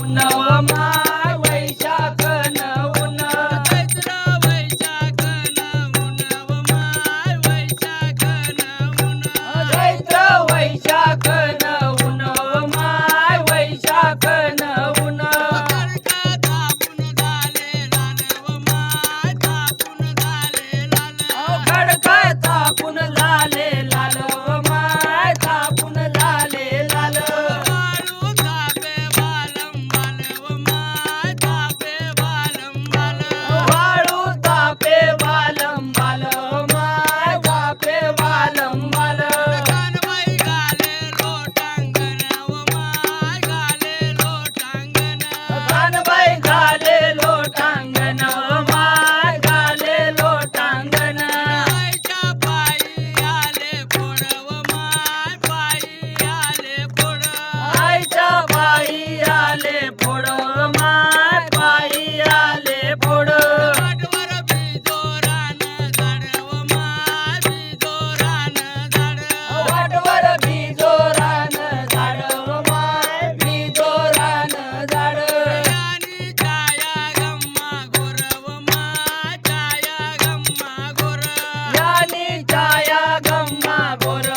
उन्हव माय वैशाखन उन चैत्र वैशाखन उन्हव माय वैशाखन उन चैत्र वैशाखन उन्हव माय वैशाखन उन कडका तापून झाले लालव माय तापून झाले लाल खडका तापून लाले लाल माय तापून लाले लाल वाळू तापे बालम बालव माय तापे बालम बाल वाळू तापे वालम बाल माय तापे वालम बाल कानबाई घाले लोटांगण व माय घाले लोटांगण कानबाई घाले लोटांगण माय घाले लोटांगण आईच्या पायी आले फोड व माय पायी आले फोड आईच्या पायी आले फोड माय पायी आले फोड वाटवर बिजोरान झाड व माय बिजोरान झाड वाटवर बिजोरान झाड माय बिजोरान झाड यानी छाया गम्मा गोर व माय छाया गम्मा गोर यानी छाया गम्मा गोर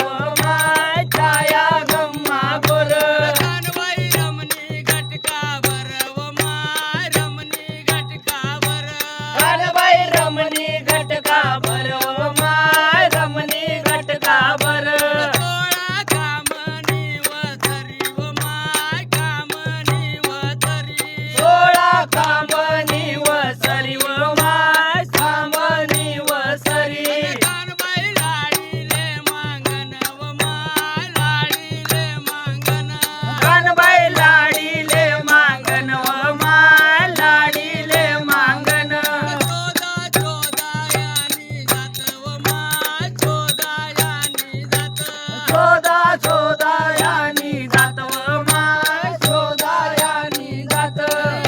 माय छाया गम्मा गोर कानबाई रमणी घटकावर व माय रमणी घटकावर कानबाई रमणी घटका भर माय रमणी घटका भर सोळा कामनी व धरी व माय कामनी व धरी सोळा कामनी व सरी व माय कामनी व सरी कानबाई लाडीले मांगन व माय लाडीले मांगन कानबाई लाडीले मांगन व माय लाडीले मांगन चोदा चोदा यानी जात व माय चोदा यानी जात शोधा शोधा यानी जात व माय शोधा यानी जात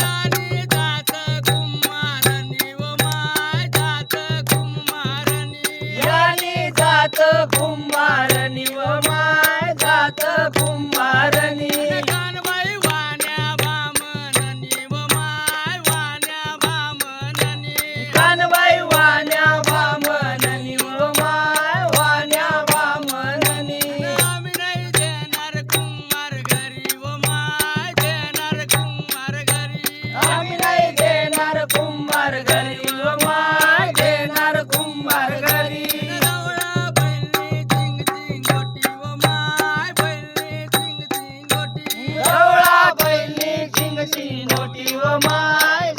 यानी जात कुमारनी व माय जात कुमारनी यानी जात कुंभारनी व माय जात कुंभारनी कानबाई वाण्या बामणनी व माय वाण्या बामणनी कानबाई वाण्या बामणनी व माय वाण्या बामणनी आम्ही नाही देणार कुंभार घरी व माय देणार कुंभार घरी आम्ही नाही देणार कुंभार घरी व माय देणार कुंभार घरी रवळा बैलनी चिंग चिंगोटी व माय बैलनी चिंग चिंगोटी गवळा बैलनी शिंगची नोटी व माय